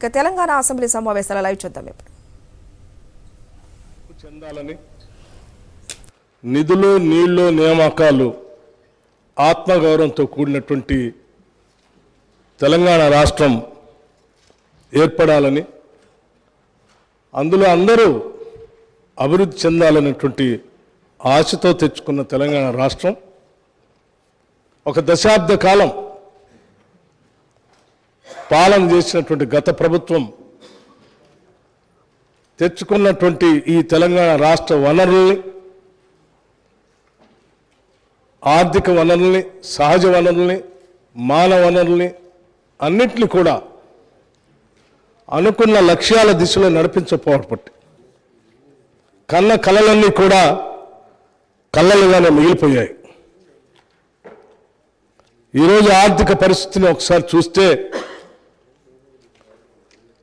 ఇక తెలంగాణ అసెంబ్లీ సమావేశాల లైవ్ చూద్దాం ఇప్పుడు. నిధులు నీళ్లు నియామకాలు ఆత్మగౌరవంతో కూడినటువంటి తెలంగాణ రాష్ట్రం ఏర్పడాలని, అందులో అందరూ అభివృద్ధి చెందాలనేటువంటి ఆశతో తెచ్చుకున్న తెలంగాణ రాష్ట్రం ఒక దశాబ్ద కాలం పాలన చేసినటువంటి గత ప్రభుత్వం తెచ్చుకున్నటువంటి ఈ తెలంగాణ రాష్ట్ర వనరుల్ని, ఆర్థిక వనరుల్ని, సహజ వనరుల్ని, మానవ వనరుల్ని అన్నింటినీ కూడా అనుకున్న లక్ష్యాల దిశలో నడిపించకపోవడం కన్న కలలన్నీ కూడా కళ్ళలుగానే మిగిలిపోయాయి. ఈరోజు ఆర్థిక పరిస్థితిని ఒకసారి చూస్తే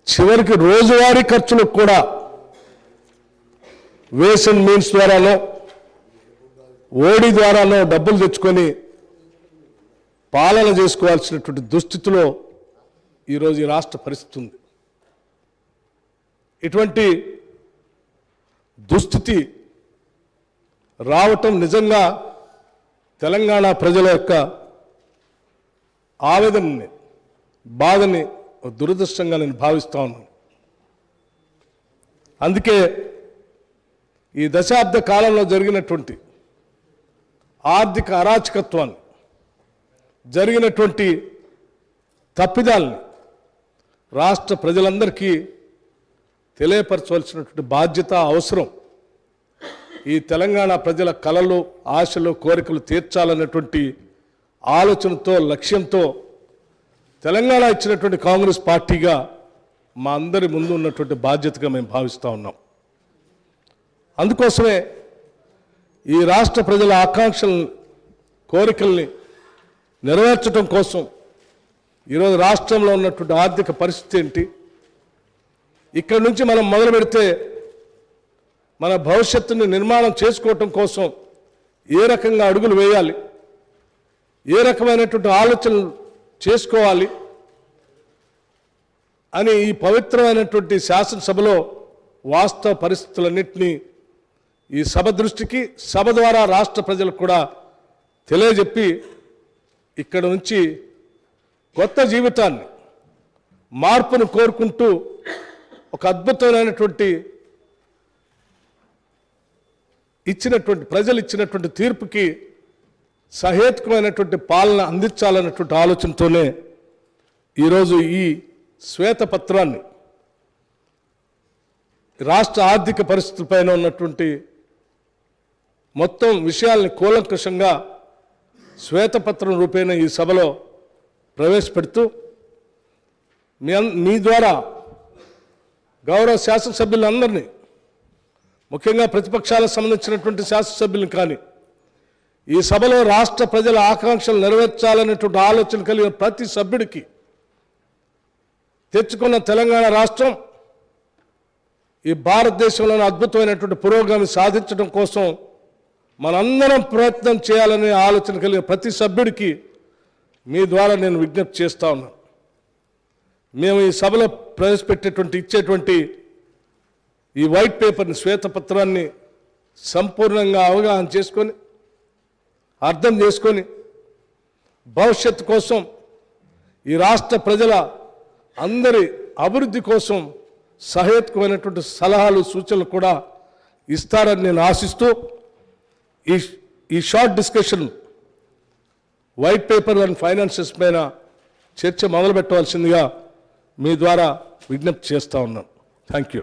చివరికి రోజువారీ ఖర్చులకు కూడా వేస్ అండ్ మీన్స్ ద్వారానో ఓడి ద్వారానో డబ్బులు తెచ్చుకొని పాలన చేసుకోవాల్సినటువంటి దుస్థితిలో ఈరోజు ఈ రాష్ట్ర పరిస్థితి ఉంది. ఇటువంటి దుస్థితి రావటం నిజంగా తెలంగాణ ప్రజల యొక్క ఆవేదనని, బాధని దురదృష్టంగా నేను భావిస్తా ఉన్నాను. అందుకే ఈ దశాబ్ద కాలంలో జరిగినటువంటి ఆర్థిక అరాచకత్వాన్ని, జరిగినటువంటి తప్పిదాల్ని రాష్ట్ర ప్రజలందరికీ తెలియపరచవలసినటువంటి బాధ్యత, అవసరం. ఈ తెలంగాణ ప్రజల కలలు, ఆశలు, కోరికలు తీర్చాలన్నటువంటి ఆలోచనతో, లక్ష్యంతో తెలంగాణ ఇచ్చినటువంటి కాంగ్రెస్ పార్టీగా మా అందరి ముందు ఉన్నటువంటి బాధ్యతగా మేము భావిస్తూ ఉన్నాం. అందుకోసమే ఈ రాష్ట్ర ప్రజల ఆకాంక్షలను, కోరికల్ని నెరవేర్చడం కోసం ఈరోజు రాష్ట్రంలో ఉన్నటువంటి ఆర్థిక పరిస్థితి ఏంటి, ఇక్కడి నుంచి మనం మొదలు పెడితే మన భవిష్యత్తుని నిర్మాణం చేసుకోవటం కోసం ఏ రకంగా అడుగులు వేయాలి, ఏ రకమైనటువంటి ఆలోచనలు చేసుకోవాలి అని ఈ పవిత్రమైనటువంటి శాసనసభలో వాస్తవ పరిస్థితులన్నింటినీ ఈ సభ దృష్టికి, సభ ద్వారా రాష్ట్ర ప్రజలకు కూడా తెలియజెప్పి ఇక్కడ నుంచి కొత్త జీవితాన్ని, మార్పును కోరుకుంటూ ఒక అద్భుతమైనటువంటి ప్రజలు ఇచ్చినటువంటి తీర్పుకి సహేతుకమైనటువంటి పాలన అందించాలన్నటువంటి ఆలోచనతోనే ఈరోజు ఈ శ్వేతపత్రాన్ని, రాష్ట్ర ఆర్థిక పరిస్థితులపైన ఉన్నటువంటి మొత్తం విషయాల్ని కూలంకషంగా శ్వేతపత్రం రూపేణ ఈ సభలో ప్రవేశపెడుతూ మీ ద్వారా గౌరవ శాసనసభ్యులందరినీ, ముఖ్యంగా ప్రతిపక్షాలకు సంబంధించినటువంటి శాసనసభ్యులను కానీ, ఈ సభలో రాష్ట్ర ప్రజల ఆకాంక్షలు నెరవేర్చాలనేటువంటి ఆలోచన కలిగిన ప్రతి సభ్యుడికి తెచ్చుకున్న తెలంగాణ రాష్ట్రం ఈ భారతదేశంలోని అద్భుతమైనటువంటి పురోగతి సాధించడం కోసం మనందరం ప్రయత్నం చేయాలనే ఆలోచన కలిగిన ప్రతి సభ్యుడికి మీ ద్వారా నేను విజ్ఞప్తి చేస్తా ఉన్నాను. మేము ఈ సభలో ఇచ్చేటువంటి ఈ వైట్ పేపర్ని, శ్వేతపత్రాన్ని సంపూర్ణంగా అవగాహన చేసుకొని, అర్థం చేసుకొని, భవిష్యత్తు కోసం, ఈ రాష్ట్ర ప్రజల అందరి అభివృద్ధి కోసం సహేతుకమైనటువంటి సలహాలు, సూచనలు కూడా ఇస్తారని నేను ఆశిస్తూ ఈ short discussion white paper and finances పైన చర్చ మొదలు పెట్టవలసిందిగా మీ ద్వారా విజ్ఞప్తి చేస్తూ ఉన్నాను. Thank you.